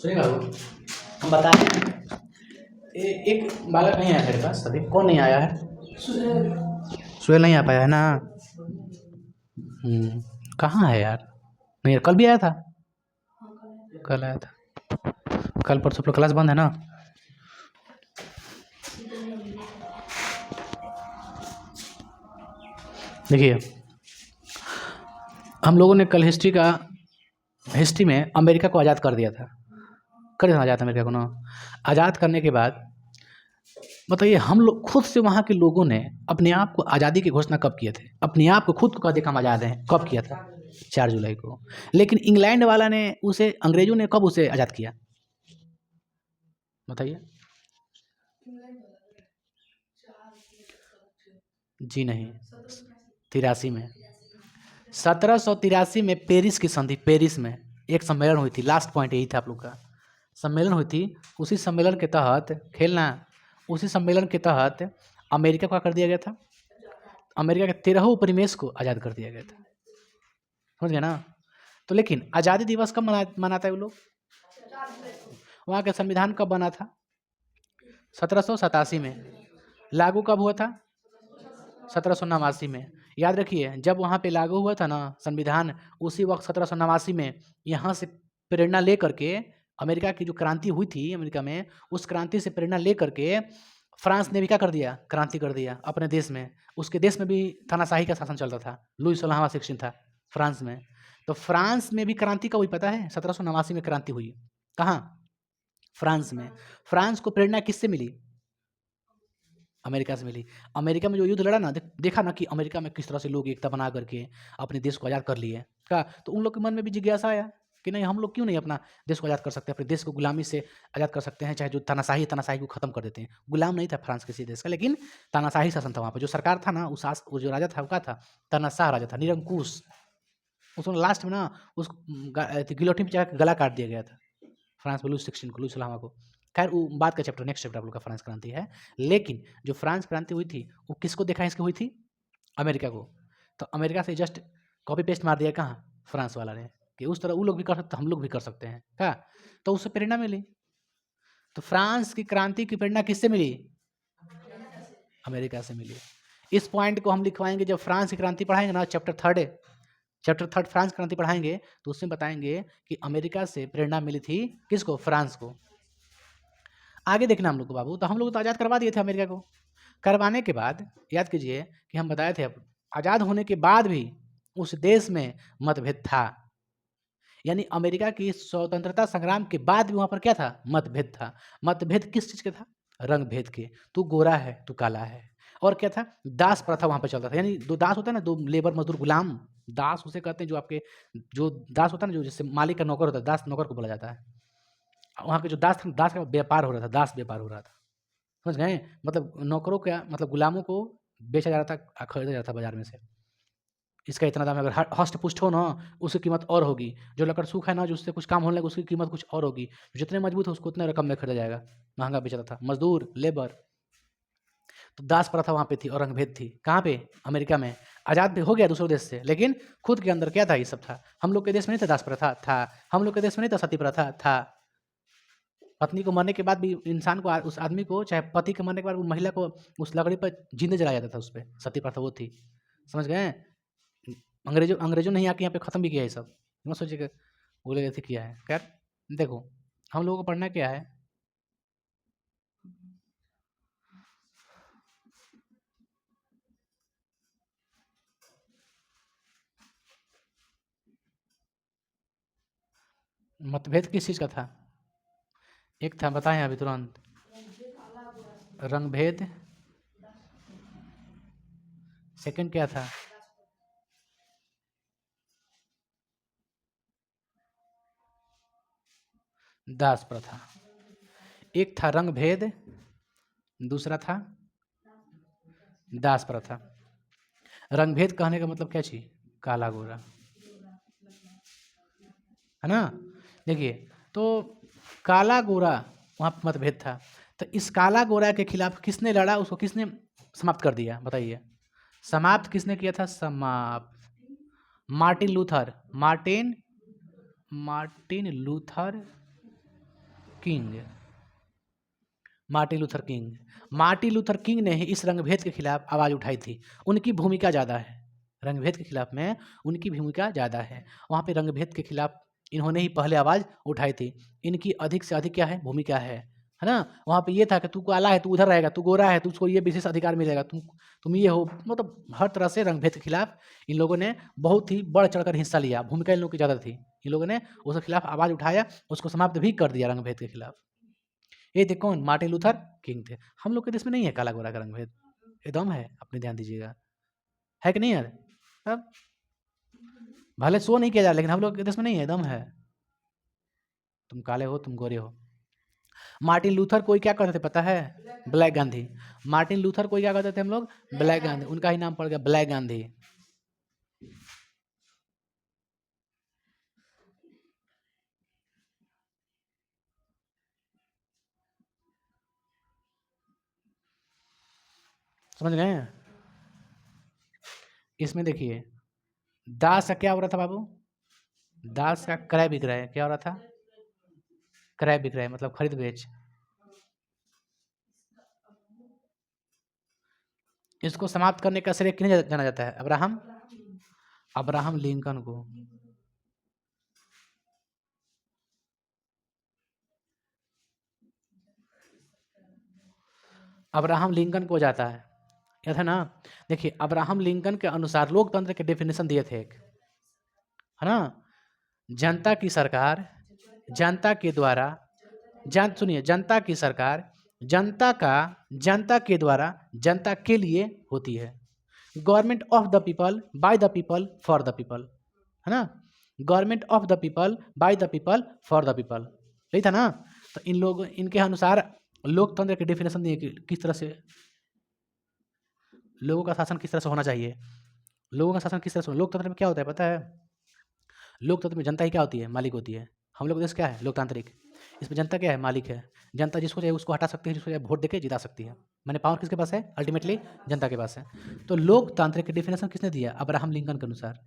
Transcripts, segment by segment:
सुनिए बाबू, हम बता रहे हैं। एक बालक नहीं आया मेरे पास अभी। कौन नहीं आया है? सुहेल नहीं आ पाया है ना। कहाँ है यार? नहीं, कल भी आया था। कल आया था। कल परसों पर क्लास बंद है ना। देखिए, हम लोगों ने कल हिस्ट्री में अमेरिका को आज़ाद कर दिया था। कर दिया था आज़ाद अमेरिका को ना। आज़ाद करने के बाद बताइए, हम लोग खुद से वहाँ के लोगों ने अपने आप को आज़ादी की घोषणा कब किए थे? अपने आप को खुद को कह दिया हम आज़ाद हैं, कब किया था? 4 जुलाई को। लेकिन इंग्लैंड वाला ने उसे, अंग्रेजों ने कब उसे आज़ाद किया? बताइए। जी नहीं, 83 में। 1783 में पेरिस की संधि, पेरिस में एक सम्मेलन हुई थी। लास्ट पॉइंट यही था आप लोग का। सम्मेलन हुई थी, उसी सम्मेलन के तहत खेलना, उसी सम्मेलन के तहत अमेरिका को क्या कर दिया गया था? अमेरिका के 13 उपनिवेश को आज़ाद कर दिया गया था। समझ गए ना? तो लेकिन आज़ादी दिवस कब मनाता है वो लोग? वहाँ का संविधान कब बना था? 1787 में। लागू कब हुआ था? 1789 में। याद रखिए, जब वहाँ पे लागू हुआ था ना संविधान, उसी वक्त 1789 में यहाँ से प्रेरणा ले करके अमेरिका की जो क्रांति हुई थी अमेरिका में, उस क्रांति से प्रेरणा ले करके फ्रांस ने भी क्या कर दिया? क्रांति कर दिया अपने देश में। उसके देश में भी तानाशाही का शासन चलता था। लुई 16वां सेक्शन था फ्रांस में। तो फ्रांस में भी क्रांति कब हुई पता है? 1789 में क्रांति हुई। कहाँ? फ्रांस में। फ्रांस को प्रेरणा किससे मिली? अमेरिका से मिली। अमेरिका में जो युद्ध लड़ा ना, देखा ना कि अमेरिका में किस तरह से लोग एकता बना करके अपने देश को आज़ाद कर लिए का। तो उन लोग के मन में भी जिज्ञासा आया कि नहीं, हम लोग क्यों नहीं अपना देश को आज़ाद कर सकते हैं, अपने देश को गुलामी से आज़ाद कर सकते हैं, चाहे जो तानाशाही को खत्म कर देते हैं। गुलाम नहीं था फ्रांस किसी देश का, लेकिन तानाशाही शासन था वहाँ पर। जो सरकार था ना, वो जो राजा था वो क्या था? तानाशाह राजा था, निरंकुश। उसमें लास्ट में ना उस गिलोटिन पे चढ़ा के गला काट दिया गया था फ्रांस में लुई 16 को, लुई 16वां को। खैर वो बात का चैप्टर, नेक्स्ट चैप्टर आप लोग का फ्रांस क्रांति है। लेकिन जो फ्रांस क्रांति हुई थी वो किसको देखा इसकी हुई थी? अमेरिका को। तो अमेरिका से जस्ट कॉपी पेस्ट मार दिया कहाँ? फ्रांस वाला ने, कि उस तरह वो लोग भी कर सकते, हम लोग भी कर सकते हैं क्या? तो उससे प्रेरणा मिली। तो फ्रांस की क्रांति की प्रेरणा किससे मिली? अमेरिका से मिली। इस पॉइंट को हम लिखवाएंगे जब फ्रांस की क्रांति पढ़ाएंगे ना, चैप्टर थर्ड फ्रांस क्रांति पढ़ाएंगे, तो उसमें बताएंगे कि अमेरिका से प्रेरणा मिली थी किसको? फ्रांस को। आगे देखना हम लोग को बाबू। तो हम लोग तो आज़ाद करवा दिए थे अमेरिका को। करवाने के बाद याद कीजिए कि हम बताए थे, अब आज़ाद होने के बाद भी उस देश में मतभेद था। यानी अमेरिका की स्वतंत्रता संग्राम के बाद भी वहाँ पर क्या था? मतभेद था। मतभेद किस चीज़ के था? रंग भेद के। तू गोरा है, तू काला है। और क्या था? दास प्रथा वहाँ पर चलता था। यानी दो दास होता है ना, दो लेबर मजदूर गुलाम। दास उसे कहते हैं जो आपके, जो दास होता है ना, जो जिससे मालिक का नौकर होता है, दास नौकर को बोला जाता है। वहाँ के जो दास था, दास का व्यापार हो रहा था, दास व्यापार हो रहा था। समझ गए? मतलब नौकरों का, मतलब गुलामों को बेचा जा रहा था, खरीदा जा रहा था बाजार में से। इसका इतना दाम है, अगर हष्ट पुष्ट हो ना, उसकी कीमत और होगी। जो लकड़ सूखा है ना, जो उससे कुछ काम होने लगा, उसकी कीमत कुछ और होगी। जितने मजबूत है उसको उतने रकम में खरीदा जाएगा। महंगा बेचा था मजदूर, लेबर। तो दास प्रथा वहाँ पे थी और रंगभेद थी। कहाँ पे? अमेरिका में। आज़ाद भी हो गया दूसरे देश से, लेकिन खुद के अंदर क्या था? ये सब था। हम लोग के देश में नहीं था दास प्रथा, था। हम लोग के देश में नहीं था सती प्रथा, था। पत्नी को मरने के बाद भी इंसान को, उस आदमी को, चाहे पति के मरने के बाद वो महिला को उस लकड़ी पर जिंदे जलाया जाता था। उस पर सती प्रथा वो थी। समझ गए? अंग्रेजों ने ही आके यहाँ पे ख़त्म भी किया ये सब। मत सोचिए कि वो लोग ऐसे किया है। खैर देखो, हम लोगों को पढ़ना क्या है? मतभेद किस चीज़ का था? एक था, बताएं अभी तुरंत। रंगभेद। सेकंड क्या था? दास प्रथा। एक था रंगभेद, दूसरा था दास प्रथा। रंगभेद कहने का मतलब क्या चीज़? काला गोरा, है ना? देखिए, तो काला गोरा वहाँ पे मतभेद था। तो इस काला गोरा के खिलाफ किसने लड़ा? उसको किसने समाप्त कर दिया? बताइए। समाप्त किसने किया था? समाप्त Martin Luther. Martin Luther king, Martin Luther king. Martin Luther king ने ही इस रंगभेद के खिलाफ आवाज़ उठाई थी। उनकी भूमिका ज़्यादा है, रंगभेद के खिलाफ में उनकी भूमिका ज़्यादा है। वहाँ पे रंगभेद के खिलाफ इन्होंने ही पहले आवाज़ उठाई थी। इनकी अधिक से अधिक क्या है, भूमिका है ना। वहाँ पे ये था कि तू काला है, तू उधर रहेगा, तू गोरा है, तुझको ये विशेष अधिकार मिलेगा, तुम ये हो। मतलब हर तरह से रंगभेद के खिलाफ इन लोगों ने बहुत ही बढ़ चढ़कर हिस्सा लिया। भूमिका इन लोगों की ज़्यादा थी। इन लोगों ने उसके खिलाफ आवाज़ उठाया, उसको समाप्त भी कर दिया रंगभेद के खिलाफ। ये थे कौन, मार्टिन लूथर किंग थे। हम लोग के देश में नहीं है काला गोरा का रंगभेद, एकदम है, अपने ध्यान दीजिएगा, है कि नहीं यार। अब भले शो नहीं किया जा रहा, लेकिन हम लोग के देश में नहीं है, एकदम है। तुम काले हो, तुम गोरे हो। मार्टिन लूथर कोई क्या कहते थे पता है, ब्लैक गांधी। मार्टिन लूथर कोई क्या कहते थे हम लोग, ब्लैक गांधी। उनका ही नाम पड़ गया ब्लैक गांधी। समझ गए। इसमें देखिए दास का क्या हो रहा था बाबू, दास का क्रय विक्रय क्या हो रहा था, क्रय विक्रय मतलब खरीद बेच। इसको समाप्त करने का श्रेय किन्हें जाना जाता है, अब्राहम, अब्राहम लिंकन को। अब्राहम लिंकन को जाता है, यह था ना। देखिए अब्राहम लिंकन के अनुसार लोकतंत्र के डेफिनेशन दिए थे एक, है ना। जनता की सरकार, जनता के द्वारा, सुनिए, जनता की सरकार जनता का, जनता के द्वारा, जनता के लिए होती है। Government of the people, by the people, for the people, है ना। Government of the people, by the people, for the people, यही था ना। तो इन लोग, इनके अनुसार लोकतंत्र के डेफिनेशन दिए कि किस तरह से लोगों का शासन किस तरह से होना चाहिए। लोगों का शासन किस तरह से, लोकतंत्र में क्या होता है पता है, लोकतंत्र में जनता ही क्या होती है, मालिक होती है। हम लोग देश क्या है, लोकतांत्रिक। इसमें जनता क्या है, मालिक है। जनता जिसको चाहे उसको हटा सकती है, जिसको चाहे वोट देके जिता सकती है। मैंने पावर किसके पास है, अल्टीमेटली जनता के पास है। तो लोकतांत्रिक की डेफिनेशन किसने दिया, अब्राहम लिंकन के अनुसार।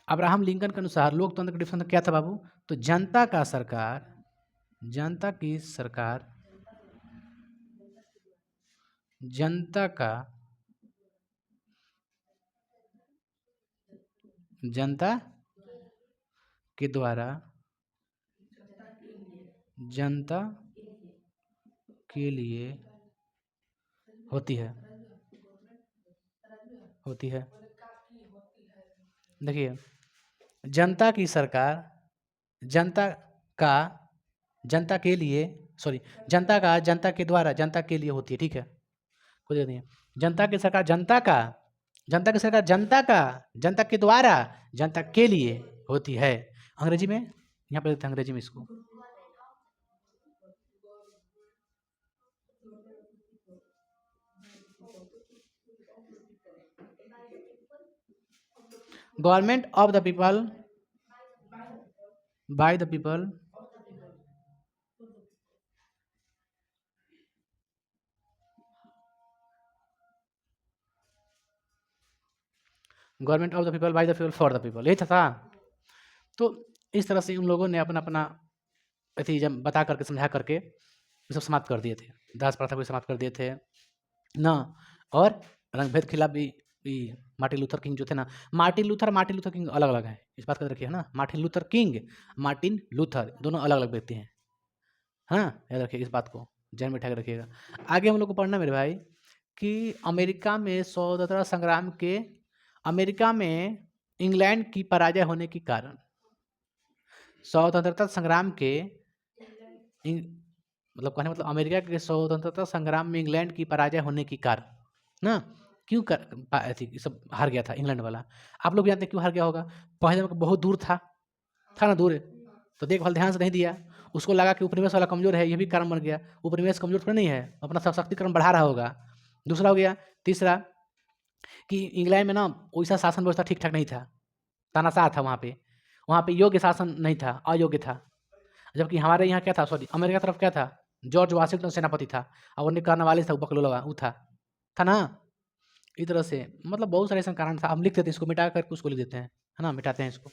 अब्राहम लिंकन के अनुसार लोकतंत्र का डेफिनेशन क्या था बाबू, तो जनता का सरकार, जनता की सरकार, जनता का, जनता के द्वारा, जनता के लिए होती है, होती है। देखिए जनता की सरकार, जनता का, जनता के लिए, सॉरी, जनता का, जनता के द्वारा, जनता के लिए होती है, ठीक है, कोई दिक्कत नहीं है। जनता की सरकार, जनता का, जनता की सरकार, जनता का, जनता के द्वारा, जनता के लिए होती है। अंग्रेजी में, यहाँ पे देखते हैं अंग्रेजी में इसको, government of the people, by the people, government of the people, by the people, for the people, यही था। तो इस तरह से उन लोगों ने अपना अपना अथी जब बता करके, समझा करके ये सब समाप्त कर दिए थे। दास प्रथा को समाप्त कर दिए थे ना। और रंगभेद खिलाफ भी मार्टिन लूथर किंग जो थे ना, मार्टिन लूथर किंग अलग अलग है, इस बात का रखिए, है ना। Martin Luther king, Martin Luther दोनों अलग अलग व्यक्ति हैं, हाँ, याद रखिए इस बात को, जहन में बिठा के रखिएगा। आगे हम लोग को पढ़ना मेरे भाई कि अमेरिका में स्वतंत्रता संग्राम के, अमेरिका में इंग्लैंड की पराजय होने के कारण, स्वतंत्रता संग्राम के मतलब कहने मतलब अमेरिका के स्वतंत्रता संग्राम में इंग्लैंड की पराजय होने के कारण ना, क्यों कर सब हार गया था इंग्लैंड वाला। आप लोग भी जानते हैं क्यों हार गया होगा। पहले जब बहुत दूर था ना, दूर, तो देखभाल ध्यान से नहीं दिया, उसको लगा कि उपनिवेश वाला कमजोर है, ये भी कारण बन गया। उपनिवेश कमजोर थोड़ा नहीं है, अपना सशक्तिकरण बढ़ा रहा होगा। दूसरा हो गया, तीसरा कि इंग्लैंड में ना वैसा शासन व्यवस्था ठीक ठाक नहीं था, तानाशाह था वहाँ पे योग्य शासन नहीं था, अयोग्य था। जबकि हमारे यहाँ क्या था, सॉरी अमेरिका तरफ क्या था, जॉर्ज वाशिंगटन सेनापति था, और उन्हें कर्नवालिस था, बकलोला वो था ना। इस तरह से मतलब बहुत सारे ऐसा कारण था, हम लिख देते हैं इसको, मिटा करके उसको लिख देते हैं, है ना, मिटाते हैं इसको।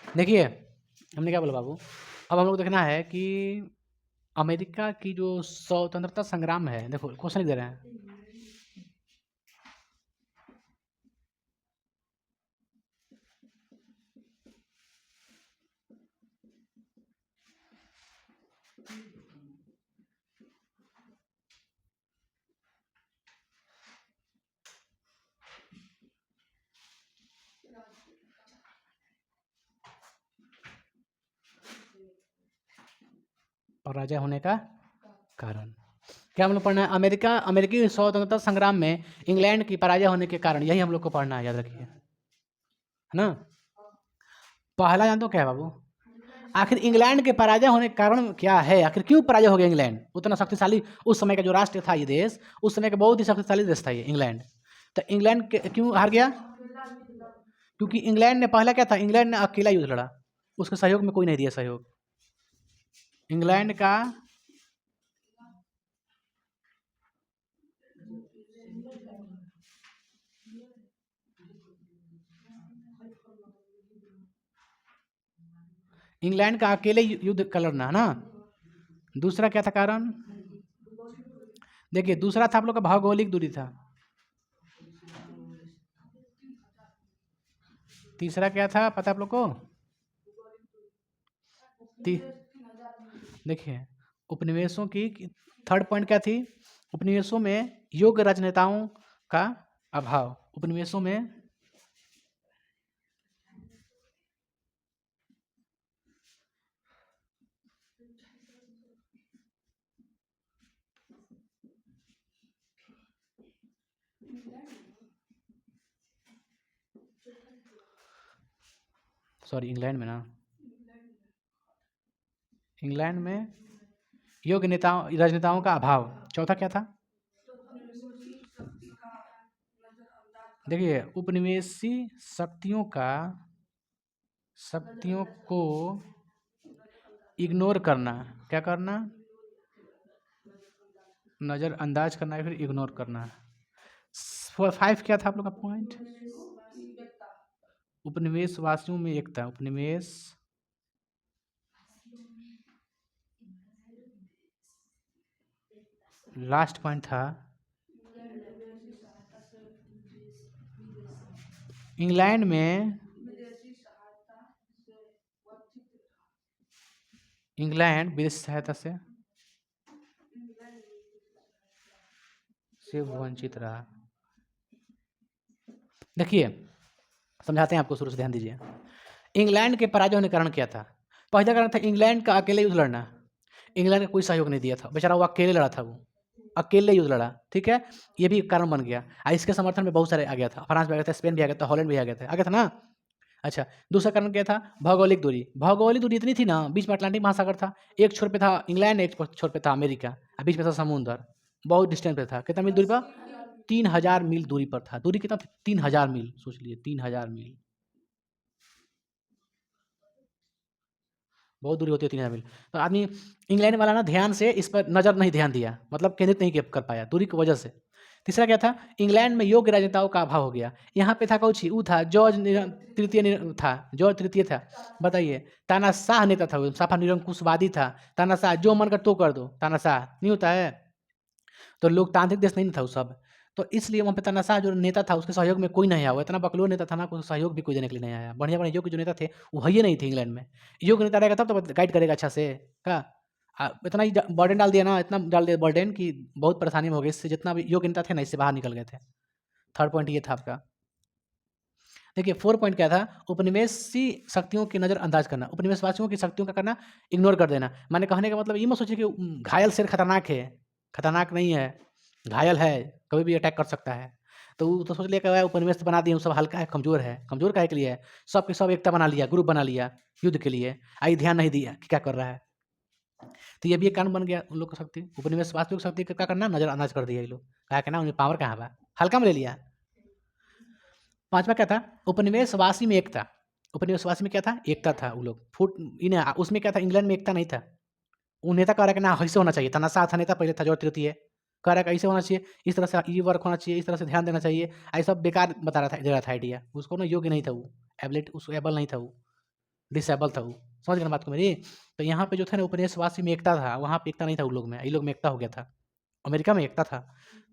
देखिए हमने क्या बोला बाबू, अब हम लोग देखना है कि अमेरिका की जो स्वतंत्रता संग्राम है, देखो क्वेश्चन लिख दे रहे हैं। पराजय होने का कारण क्या हम लोग पढ़ना है, अमेरिकी स्वतंत्रता संग्राम में इंग्लैंड की पराजय होने के कारण, यही हम लोग को पढ़ना है, याद रखिए, है ना। पहला जान तो क्या है बाबू, आखिर इंग्लैंड के पराजय होने के कारण क्या है, आखिर क्यों पराजय हो गया इंग्लैंड, उतना शक्तिशाली उस समय का जो राष्ट्र था, ये देश उस समय का बहुत ही शक्तिशाली देश था ये इंग्लैंड। तो इंग्लैंड क्यों हार गया, क्योंकि इंग्लैंड ने पहला क्या था, इंग्लैंड ने अकेला युद्ध लड़ा, उसके सहयोग में कोई नहीं दिया सहयोग। इंग्लैंड का अकेले युद्ध का लड़ना, है ना। दूसरा क्या था कारण, देखिए दूसरा था आप लोग का भौगोलिक दूरी था। तीसरा क्या था पता आप लोग को, देखिए उपनिवेशों की थर्ड पॉइंट क्या थी, उपनिवेशों में योग्य राजनेताओं का अभाव, उपनिवेशों में सॉरी इंग्लैंड में ना, इंग्लैंड में योग्य नेताओं राजनेताओं का अभाव। चौथा क्या था, देखिए उपनिवेशी शक्तियों को इग्नोर करना, क्या करना, नज़रअंदाज करना या फिर इग्नोर करना। 5 क्या था आप लोग का पॉइंट, उपनिवेश वासियों में एकता, उपनिवेश लास्ट पॉइंट था, इंग्लैंड में विदेशी सहायता से वंचित रहा। देखिए समझाते हैं आपको, शुरू से ध्यान दीजिए। इंग्लैंड के पराजय होने के कारण क्या था, पहला कारण था इंग्लैंड का अकेले युद्ध लड़ना, इंग्लैंड का कोई सहयोग नहीं दिया था, बेचारा वो अकेले लड़ा था, वो अकेले युद्ध लड़ा, ठीक है, ये भी कारण बन गया। इसके समर्थन में बहुत सारे आ गया था, फ्रांस भी आ गया था, स्पेन भी आ गया था, हॉलैंड भी आ गया था ना। अच्छा दूसरा कारण क्या था, भौगोलिक दूरी, भौगोलिक दूरी इतनी थी ना, बीच में अटलांटिक महासागर था, एक छोर पे था इंग्लैंड, एक छोर पे था अमेरिका, और बीच में था समुद्र, बहुत डिस्टेंस पे था, कितना मील दूरी पर, 3000 मील दूरी पर था। दूरी कितना था, 3000 मील, सोच लीजिए 3000 मील, बहुत दूरी होती है 3000 मील। तो आदमी इंग्लैंड वाला ना ध्यान से इस पर ध्यान दिया, मतलब केंद्रित नहीं कर पाया दूरी की वजह से। तीसरा क्या था, इंग्लैंड में योग्य राजनेताओं का अभाव हो गया, यहाँ पे था कौची, वो था जॉर्ज था, जॉर्ज तृतीय था, बताइए, तानाशाह नेता था, वो साफा निरंकुशवादी था, तानाशाह जो मन कर तो कर दो, तानाशाह नहीं होता है, तो लोकतांत्रिक देश नहीं था वो सब, तो इसलिए वहाँ पे तानाशाह जो नेता था उसके सहयोग में कोई नहीं आया, वो इतना बकलोल नेता था ना, कोई सहयोग भी कोई देने के लिए नहीं आया। बढ़िया बढ़िया योग्य जो नेता थे वो है ही नहीं थे इंग्लैंड में, योग्य नेता रहेगा तब तो गाइड करेगा अच्छा से का। इतना ही बर्डन डाल दिया ना, इतना डाल दिया बर्डन कि बहुत परेशानी में हो गई, इससे जितना भी योग्य नेता थे ना इससे बाहर निकल गए थे। थर्ड पॉइंट ये था आपका। देखिए 4 पॉइंट क्या था, उपनिवेशी शक्तियों की नज़रअंदाज करना, उपनिवेशवासियों की शक्तियों का करना, इग्नोर कर देना। मैंने कहने का मतलब ये मत सोचिए कि घायल शेर खतरनाक है, खतरनाक नहीं है, घायल है, कभी भी अटैक कर सकता है। तो वो तो सोच लिया कि उपनिवेश बना दिए, वो सब हल्का है, कमज़ोर है, कमज़ोर काहे के लिए है, सब के सब एकता बना लिया, ग्रुप बना लिया युद्ध के लिए, आई ध्यान नहीं दिया कि क्या कर रहा है। तो ये भी एक कारण बन गया उन लोग की शक्ति, उपनिवेशवासियों की शक्ति का क्या करना, नज़रअंदाज कर दिया ये लोग, कहा कि ना उन्हें पावर कहाँ बा, हल्का में ले लिया। पांचवा क्या था, उपनिवेशवासी में एकता, उपनिवेशवासी में क्या था, एकता था, वो लोग फुट इन्हें उसमें क्या था, इंग्लैंड में एकता नहीं था, वो नेता कह रहा है कि ना ऐसे होना चाहिए था, ना साथ नेता पहले था जो तृतीय कह रहा है कि ऐसे होना चाहिए, इस तरह से ये वर्क होना चाहिए, इस तरह से ध्यान देना चाहिए, ऐसा बेकार बता रहा था, दे रहा था आइडिया, उसको ना योग्य नहीं था वो, एबलेट उसको एबल नहीं था वो, डिसेबल था वो। समझ गए ना बात को मेरी? तो यहाँ पे जो था ना उपनिवेशवासी में एकता था, वहाँ पे एकता नहीं था उन लोग में, ये लोग में एकता हो गया था, अमेरिका में एकता था।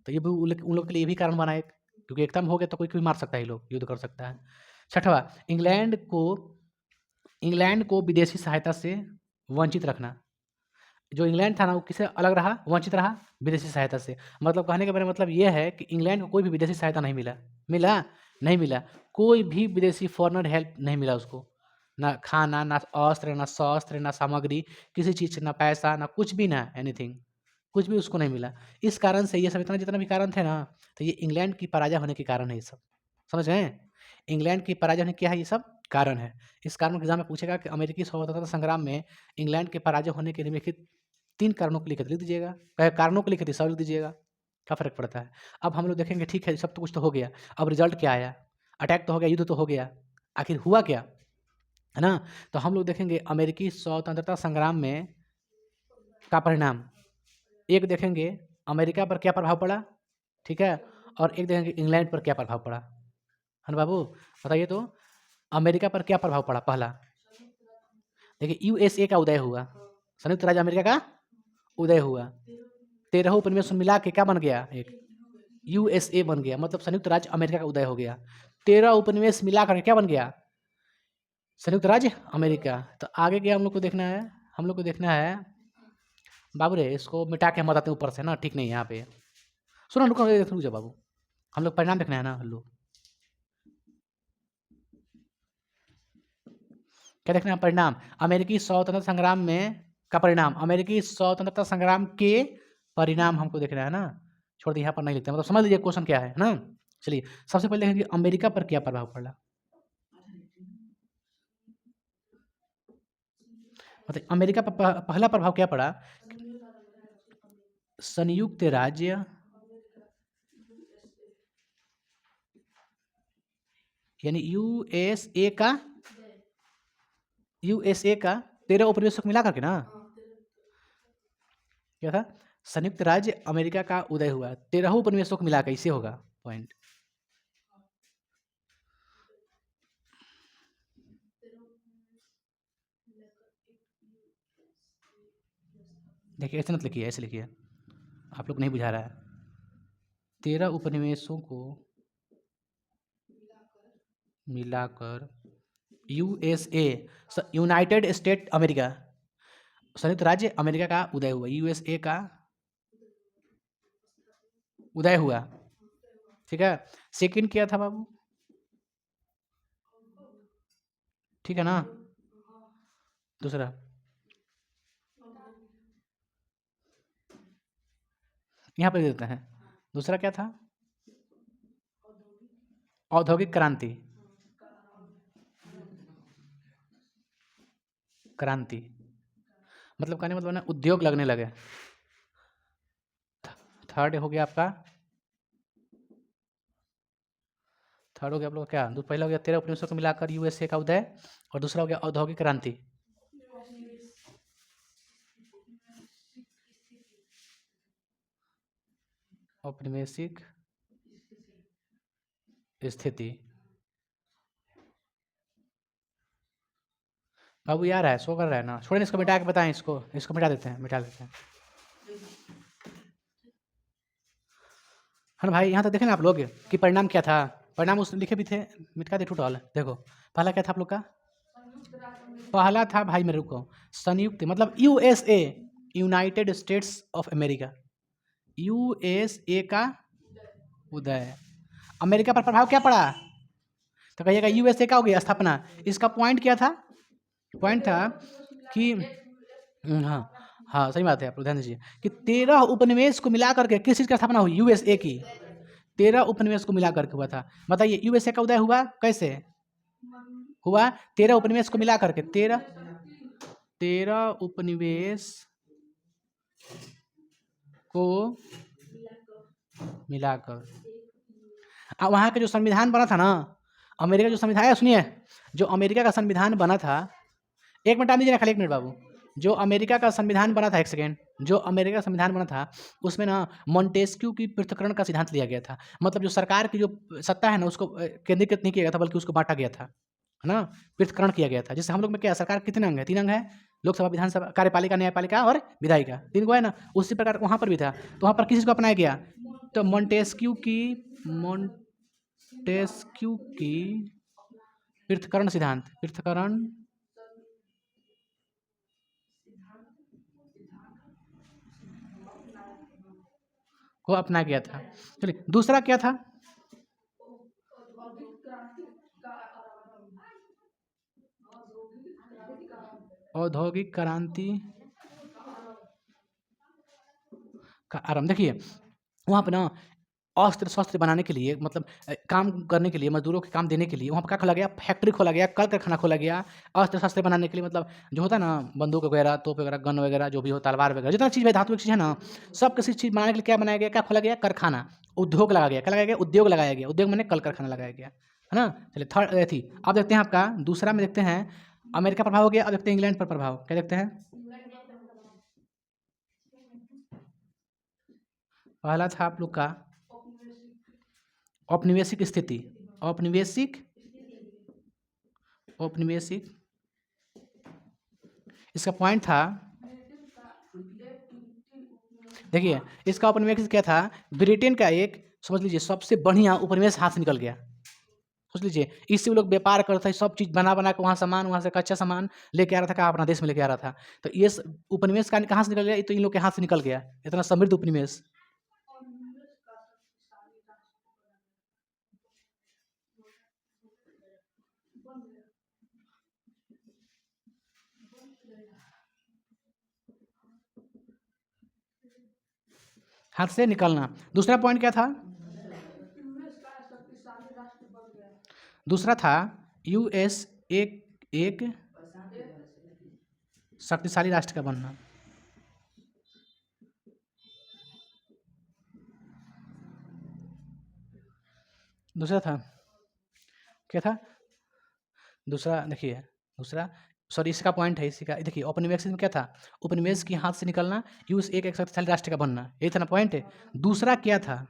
तो ये भी उन लोग के लिए ये भी कारण बना एक, क्योंकि एकता में हो गया तो कोई कोई मार सकता है, ये लोग युद्ध कर सकता है। छठवा, इंग्लैंड को विदेशी सहायता से वंचित रखना। जो इंग्लैंड था ना वो किससे अलग रहा, वंचित रहा, विदेशी सहायता से। मतलब कहने का मेरा मतलब ये है कि इंग्लैंड को कोई भी विदेशी सहायता नहीं मिला, मिला नहीं मिला, कोई भी विदेशी फॉरेनर हेल्प नहीं मिला उसको, ना खाना, ना अस्त्र, ना शस्त्र, ना सामग्री, किसी चीज़ से ना पैसा, ना कुछ भी, ना एनीथिंग, कुछ भी उसको नहीं मिला। इस कारण से ये सब इतना जितना भी कारण थे ना, तो ये इंग्लैंड की पराजय होने के कारण है ये सब। समझ गए? इंग्लैंड की पराजय होने क्या है, ये सब कारण है। इस कारण एग्जाम में पूछेगा कि अमेरिकी स्वतंत्रता संग्राम में इंग्लैंड के पराजय होने के निम्नलिखित 3 कारणों को लिख दीजिएगा, कारणों को लिख दी, सब लिख दीजिएगा, क्या फ़र्क पड़ता है। अब हम लोग देखेंगे, ठीक है सब तो कुछ तो हो गया, अब रिजल्ट क्या आया, अटैक तो हो गया, युद्ध तो हो गया, आखिर हुआ क्या, है ना? तो हम लोग देखेंगे अमेरिकी स्वतंत्रता संग्राम में का परिणाम, एक देखेंगे अमेरिका पर क्या प्रभाव पड़ा, ठीक है, और एक देखेंगे इंग्लैंड पर क्या प्रभाव पड़ा, है ना बाबू? बताइए तो, अमेरिका पर क्या प्रभाव पड़ा पहला, देखिए यूएसए का उदय हुआ, संयुक्त राज्य अमेरिका का उदय हुआ, 13 उपनिवेश मिला के क्या बन गया, एक यूएसए बन गया, मतलब संयुक्त राज्य अमेरिका का उदय हो गया। 13 उपनिवेश मिलाकर क्या बन गया, संयुक्त राज्य अमेरिका। तो आगे क्या हम लोग को देखना है, हम लोग को देखना है, बाबू रे इसको मिटा के हम बताते हैं ऊपर से ना, ठीक नहीं है यहाँ पे, सुनो रुको रुक जाओ बाबू, हम लोग परिणाम देखना है ना, हम लोग क्या देखना है, परिणाम, अमेरिकी स्वतंत्रता संग्राम में का परिणाम, अमेरिकी स्वतंत्रता संग्राम के परिणाम हमको देखना है ना, छोड़ दिए यहाँ पर नहीं लिखते, मतलब समझ लीजिए क्वेश्चन क्या है ना। चलिए सबसे पहले देखेंगे अमेरिका पर क्या प्रभाव पड़ा, मतलब अमेरिका पर पहला प्रभाव क्या पड़ा, संयुक्त राज्य यानी यूएसए का 13 उपनिवेशों को मिला करके ना, क्या था, संयुक्त राज्य अमेरिका का उदय हुआ, 13 उपनिवेशों को मिलाकर, इसे होगा पॉइंट। देखिए ऐसे मत लिखिए, ऐसे लिखिए, आप लोग नहीं बुझा रहा है, 13 उपनिवेशों को मिलाकर यूएसए, यूनाइटेड स्टेट अमेरिका, संयुक्त राज्य अमेरिका का उदय हुआ, यूएसए का उदय हुआ, ठीक है। सेकंड क्या था बाबू, ठीक है ना, दूसरा यहाँ पे देते हैं, दूसरा क्या था, औद्योगिक क्रांति, क्रांति मतलब कहने मतलब ना उद्योग लगने लगे। थर्ड हो गया आपका, थर्ड हो गया आप लोग क्या, पहला हो गया 13 उपनिवेशों को मिलाकर यूएसए का उदय, और दूसरा हो गया औद्योगिक क्रांति, औपनिवेशिक स्थिति। बाबू यार है, शो कर रहा है ना, छोड़ें इसको, मिटा के बताएं, इसको मिटा देते हैं, मिटा देते हैं, है ना भाई। यहाँ तक देखें ना आप लोग कि परिणाम क्या था, परिणाम उस लिखे भी थे, मिटा दे टूटल, देखो पहला क्या था आप लोग का, पहला था भाई मेरे को संयुक्त मतलब USA, United states of America, USA का उदय, अमेरिका पर प्रभाव क्या पड़ा, तो कहिएगा यूएसए का हो गया स्थापना। इसका पॉइंट क्या था, पॉइंट था कि हाँ हाँ सही बात है, आप लोग ध्यान दीजिए कि 13 उपनिवेश को मिला करके किस चीज़ की स्थापना हुई, यूएसए की, 13 उपनिवेश को मिला करके हुआ था। बताइए यूएसए का उदय हुआ कैसे हुआ, 13 उपनिवेश को मिला करके, 13 उपनिवेश को मिलाकर। अब वहाँ का जो संविधान बना था ना, अमेरिका जो संविधान है, सुनिए, जो अमेरिका का संविधान बना था, एक मिनट टाइम दीजिए ना, खाली एक मिनट बाबू, जो अमेरिका का संविधान बना था, एक सेकेंड, जो अमेरिका का संविधान बना था उसमें ना मॉन्टेस्क्यू की पृथक्करण का सिद्धांत लिया गया था। मतलब जो सरकार की जो सत्ता है ना उसको केंद्रीकृत नहीं किया गया था, बल्कि उसको बांटा गया था, है ना, पृथक्करण किया गया था। जैसे हम लोग में क्या सरकार कितने अंग है? 3 अंग है, लोकसभा, विधानसभा, कार्यपालिका, न्यायपालिका और विधायिका, 3 गो है ना। उसी प्रकार वहाँ पर भी था, तो वहाँ पर किस चीज़ को अपनाया गया? तो मॉन्टेस्क्यू की पृथक्करण सिद्धांत, पृथक्करण को अपनाया गया था। चलिए दूसरा क्या था? औद्योगिक क्रांति का आरंभ। देखिए वहाँ पे ना अस्त्र शस्त्र बनाने के लिए, मतलब काम करने के लिए, मजदूरों के काम देने के लिए वहाँ पर क्या खोला गया? फैक्ट्री खोला गया, कल कारखाना खोला गया, अस्त्र शस्त्र बनाने के लिए। मतलब जो होता है ना बंदूक वगैरह, तोप वगैरह, गन वगैरह, जो भी हो, तलवार वगैरह, जितना चीज़ है धातु चीज़ है ना, सब किसी चीज़ बनाने के लिए क्या बनाया गया? क्या खोला गया? कारखाना, उद्योग लगाया गया। क्या लगाया गया? उद्योग लगाया गया। उद्योग मैंने कल कारखाना लगाया गया, है ना। चलिए थर्ड थी। अब देखते हैं आपका दूसरा में, देखते हैं अमेरिका प्रभाव हो गया। अब देखते हैं इंग्लैंड पर प्रभाव, क्या देखते हैं? पहला था आप लोग का औपनिवेशिक स्थिति, औपनिवेशिक, औपनिवेशिक, इसका पॉइंट था, देखिए इसका औपनिवेशिक क्या था? ब्रिटेन का एक, समझ लीजिए, सबसे बढ़िया उपनिवेश हाथ से निकल गया। सोच लीजिए, इससे वो लोग व्यापार करता है, सब चीज़ बना बना के वहाँ सामान, वहाँ से कच्चा सामान लेके आ रहा था, कहाँ अपना देश में लेके आ रहा था। तो ये उपनिवेश का कहाँ से निकल गया? ये तो इन लोग के हाथ से निकल गया, इतना समृद्ध उपनिवेश। हाथ से निकलना। दूसरा पॉइंट क्या था? दूसरा था यूएस एक शक्तिशाली राष्ट्र का बनना। दूसरा था क्या था? दूसरा देखिए, दूसरा, सॉरी, इसका पॉइंट है, इसी का देखिए, औपनिवेशिक में क्या था? उपनिवेश की हाथ से निकलना, यूएस एक शक्तिशाली राष्ट्र का बनना, यही था ना पॉइंट है। दूसरा क्या था?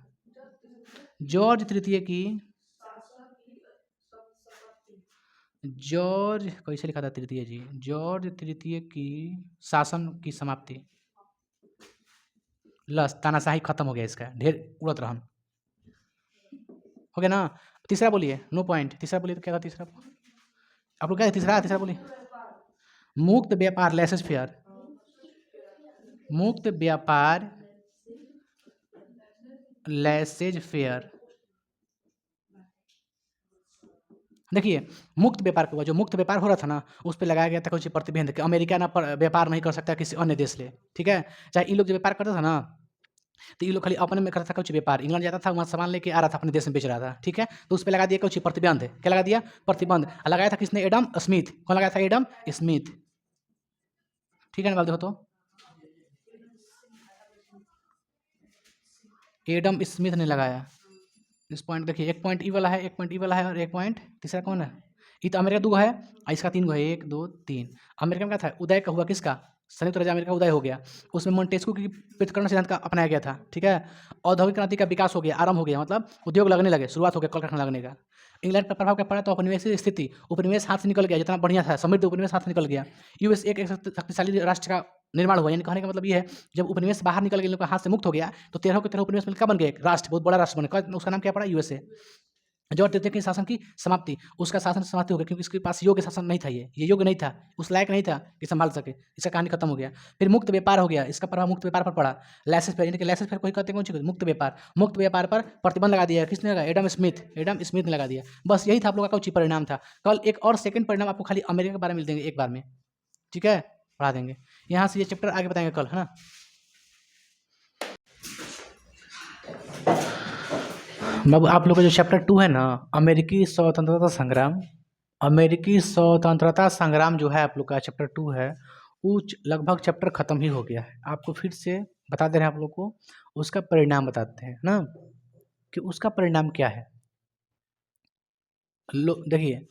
जॉर्ज तृतीय की, जॉर्ज कैसे लिखा था तृतीय जी? जॉर्ज तृतीय की शासन की समाप्ति, लस तानाशाही खत्म हो गया, इसका ढेर उड़त रहन हो गया ना। तीसरा बोलिए, नो पॉइंट, तीसरा बोलिए तो क्या था तीसरा? आप लोग क्या है तीसरा? तीसरा बोलिए, मुक्त व्यापार, लेसेस फेयर, मुक्त व्यापार, लेसेज फेयर। देखिए मुक्त व्यापार के हुआ, जो मुक्त व्यापार हो रहा था ना, उस पर लगाया गया था कुछ प्रतिबंध कि अमेरिका ना व्यापार नहीं कर सकता किसी अन्य देश से, ठीक है। चाहे इन लोग जो व्यापार करता था ना, तो ये लोग खाली अपने में करता था कुछ व्यापार, इंग्लैंड जाता था, वहाँ सामान लेके आ रहा था, अपने देश में बेच रहा था, ठीक है। तो उस पर लगा दिया कुछ प्रतिबंध, क्या लगा दिया? प्रतिबंध। लगाया था किसने? Adam Smith. कौन लगाया था? एडम स्मिथ, ठीक है ना, देखो तो एडम स्मिथ ने लगाया इस पॉइंट। देखिए एक पॉइंट ई वाला है, एक पॉइंट ई वाला है, और एक पॉइंट तीसरा कौन है? ये तो अमेरिका 2 है, इसका 3 गो है, 1 2 3। अमेरिका में क्या था? उदय का हुआ, किसका? संयुक्त राज्य अमेरिका उदय हो गया। उसमें मोंटेस्क्यू की पृथक्करण सिद्धांत का अपनाया गया था, ठीक है। औद्योगिक क्रांति का विकास हो गया, आरंभ हो गया, मतलब उद्योग लगने लगे, शुरुआत हो गया कल कारखाना लगने का। इंग्लैंड पर प्रभाव क्या पड़ा? तो औपनिवेशिक स्थिति, उपनिवेश हाथ से निकल गया, जितना बढ़िया था समृद्ध उपनिवेश हाथ से निकल गया। यूएस एक शक्तिशाली राष्ट्र का निर्माण हुआ। यानी कहने का मतलब ये है, जब उपनिवेश बाहर निकल गया, इन लोग का हाथ से मुक्त हो गया, तो 13 के 13 उपनिवेश मिलकर बन गया एक राष्ट्र, बहुत बड़ा राष्ट्र बना। उसका नाम क्या पड़ा? यूएसए। जॉर्ज तृतीय के शासन की समाप्ति, उसका शासन समाप्ति हो गया, क्योंकि इसके पास योग्य शासन नहीं था, ये योग्य नहीं था, उस लायक नहीं था कि संभाल सके, इसका कहानी खत्म हो गया। फिर मुक्त व्यापार हो गया, इसका प्रभाव मुक्त व्यापार पर पड़ा। लाइसेंस फेयर, यानी कि लाइसेंस फेयर कोई कहते हैं कौन चीज? मुक्त व्यापार। मुक्त व्यापार पर प्रतिबंध लगा दिया, किसने लगा? एडम स्मिथ, एडम स्मिथ ने लगा दिया। बस यही था आप लोग का कुछ परिणाम था। कल एक और सेकंड परिणाम आपको खाली अमेरिका के बारे में मिल देंगे एक बार में, ठीक है, पढ़ा देंगे। यहाँ से ये चैप्टर आगे बताएंगे कल, है ना। अब आप लोग का जो चैप्टर 2 है ना, अमेरिकी स्वतंत्रता संग्राम, अमेरिकी स्वतंत्रता संग्राम जो है आप लोग का चैप्टर 2 है, वो लगभग चैप्टर खत्म ही हो गया है। आपको फिर से बता दे रहे हैं आप लोग को, उसका परिणाम बताते हैं ना, कि उसका परिणाम क्या है। देखिए,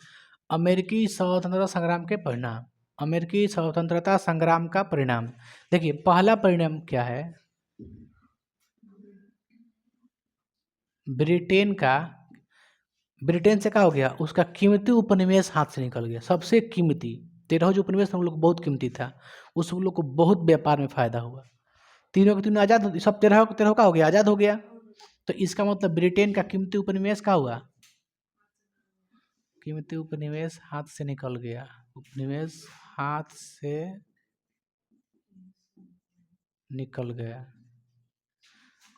अमेरिकी स्वतंत्रता संग्राम के परिणाम, अमेरिकी स्वतंत्रता संग्राम का परिणाम। देखिए पहला परिणाम क्या है, ब्रिटेन से क्या हो गया, उसका कीमती उपनिवेश हाथ से निकल गया, सबसे कीमती 13 जो उपनिवेश हम लोग को बहुत कीमती था, उस लोग को बहुत व्यापार में फायदा हुआ, तीनों के तीनों आज़ाद, सब 13 13 का हो गया, आज़ाद हो गया। तो इसका मतलब ब्रिटेन का कीमती उपनिवेश क्या हुआ, कीमती उपनिवेश हाथ से निकल गया, उपनिवेश हाथ से निकल गया।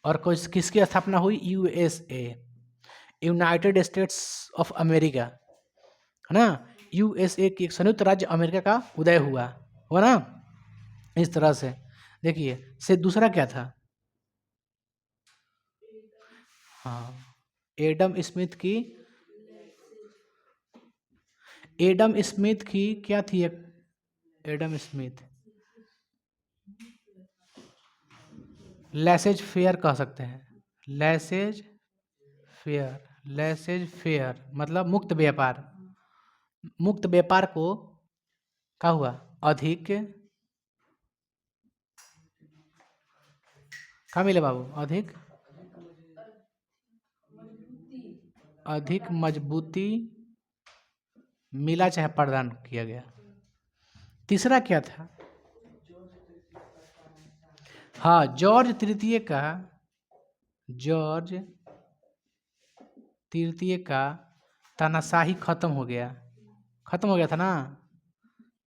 और किसकी स्थापना हुई, USA, United states of America, है ना, यूएसए की एक संयुक्त राज्य अमेरिका का उदय हुआ ना, इस तरह से। देखिए से दूसरा क्या था, हाँ एडम स्मिथ की क्या थी, एक एडम स्मिथ लैसेज फेयर कह सकते हैं, लैसेज फेयर मतलब मुक्त व्यापार को क्या हुआ, अधिक क्या मिले बाबू, अधिक मजबूती मिला चाहे प्रदान किया गया। तीसरा क्या था, हाँ जॉर्ज तृतीय का तानाशाही खत्म हो गया था ना,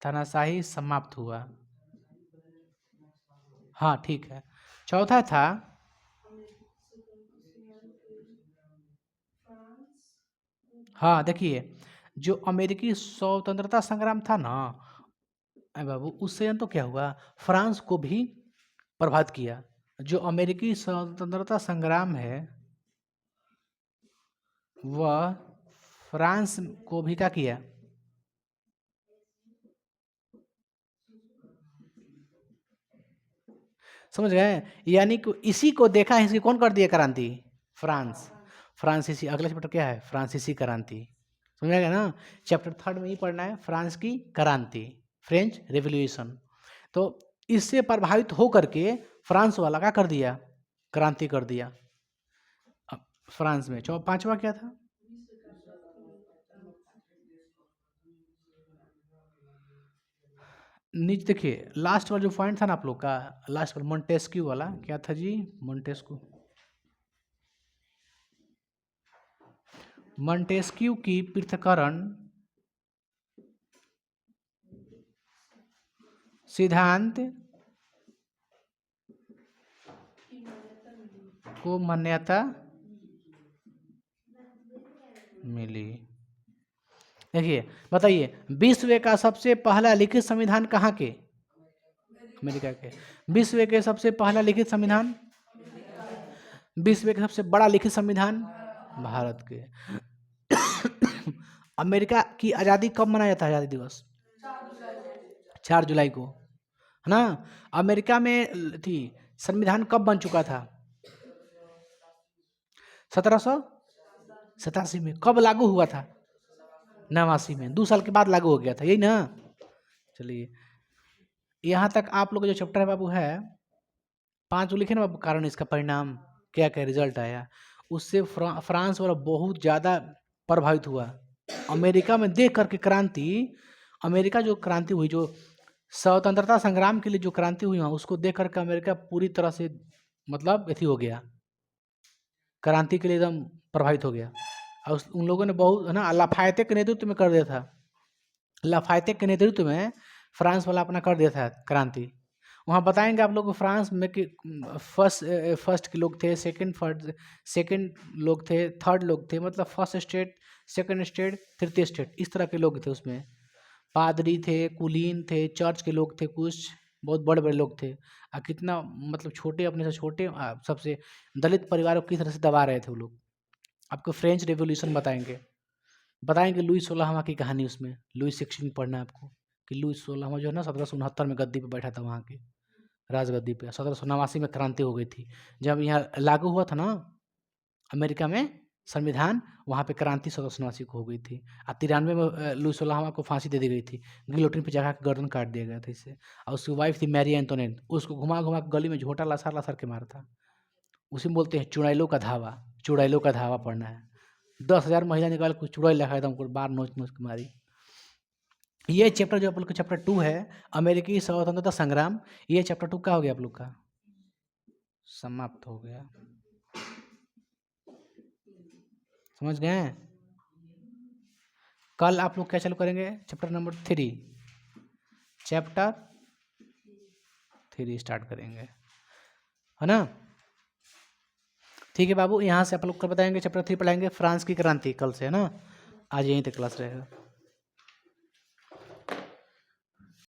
तानाशाही समाप्त हुआ। हाँ ठीक है। चौथा था, हाँ देखिए जो अमेरिकी स्वतंत्रता संग्राम था ना, अरे बाबू उससे तो क्या हुआ, फ्रांस को भी प्रभावित किया। जो अमेरिकी स्वतंत्रता संग्राम है वह फ्रांस को भी क्या किया, समझ गए, यानी कि इसी को देखा है, इसकी कौन कर दिया क्रांति, फ्रांसीसी। अगला चैप्टर क्या है, फ्रांसीसी क्रांति, समझ गया ना, चैप्टर 3 में ही पढ़ना है, फ्रांस की क्रांति, फ्रेंच रेवोल्यूशन। तो इससे प्रभावित होकर के फ्रांस वाला क्या कर दिया, क्रांति कर दिया फ्रांस में। पांचवा क्या था, नीचे देखिए लास्ट वाला जो पॉइंट था ना आप लोग का, लास्ट वाला मोंटेस्क्यू वाला क्या था जी, मोंटेस्क्यू की पृथक्करण सिद्धांत को मान्यता मिली। देखिए बताइए विश्व का सबसे पहला लिखित संविधान कहाँ के, अमेरिका के। विश्व के सबसे पहला लिखित संविधान, विश्व के सबसे बड़ा लिखित संविधान भारत के। अमेरिका की आज़ादी कब मनाया जाता है, आज़ादी दिवस 4 जुलाई को, है ना। अमेरिका में थी संविधान कब बन चुका था, 1787 में। कब लागू हुआ था, 89 में, 2 साल के बाद लागू हो गया था, यही ना। चलिए यहाँ तक आप लोग जो चैप्टर है बाबू है 5 लिखे ना बाबू, कारण इसका परिणाम क्या क्या रिजल्ट आया, उससे फ्रांस वाला बहुत ज़्यादा प्रभावित हुआ। अमेरिका में देख करके क्रांति, अमेरिका जो क्रांति हुई, जो स्वतंत्रता संग्राम के लिए जो क्रांति हुई उसको देख करके अमेरिका पूरी तरह से मतलब एथी हो गया, क्रांति के लिए एकदम प्रभावित हो गया। और उन लोगों ने बहुत, है ना, लाफायते के नेतृत्व में कर दिया था, लाफायते के नेतृत्व में फ्रांस वाला अपना कर दिया था क्रांति। वहाँ बताएंगे आप लोग को फ्रांस में कि फर्स्ट के लोग थे, सेकंड लोग थे, थर्ड लोग थे, मतलब फर्स्ट स्टेट, सेकंड स्टेट, तृतीय स्टेट, इस तरह के लोग थे उसमें। पादरी थे, कुलीन थे, चर्च के लोग थे, कुछ बहुत बड़े बड़े लोग थे। कितना मतलब छोटे, अपने से छोटे सबसे दलित परिवारों को किस तरह से दबा रहे थे वो लोग। आपको फ्रेंच रेवोल्यूशन बताएंगे लुई 16वां की कहानी, उसमें लुई 16 पढ़ना है आपको, कि लुई 16वां जो है ना 1769 में गद्दी पे बैठा था, वहाँ के राजगद्दी पे। 1789 में क्रांति हो गई थी, जब यहाँ लागू हुआ था ना अमेरिका में, संविधान, वहाँ पे क्रांति 1789 को हो गई थी। और 93 में लुई 16वां को फांसी दे दी गई थी, गिलोटिन पे चढ़ा के गर्दन काट दिया गया था इससे। और उसकी वाइफ थी मैरी एंटोनेट, उसको घुमा घुमा के गली में झोटा लसार लसार के मारा था। उसी में बोलते हैं चुड़ैलों का धावा, चुड़ैलों का धावा पढ़ना है। 10,000 महिला निकाल कुछ चुड़ैल लगा एकदम को बार नोच नोच के मारी। ये चैप्टर जो आप लोग का चैप्टर 2 है, अमेरिकी स्वतंत्रता संग्राम, ये चैप्टर 2 का हो गया आप लोग का, समाप्त हो गया। समझ गए हैं? कल आप लोग क्या चालू करेंगे? चैप्टर नंबर 3, चैप्टर 3 स्टार्ट करेंगे, है ना? ठीक है बाबू, यहाँ से आप लोग कल बताएंगे चैप्टर 3 पढ़ाएंगे, फ्रांस की क्रांति कल से, है ना? आज यहीं तक क्लास रहेगा।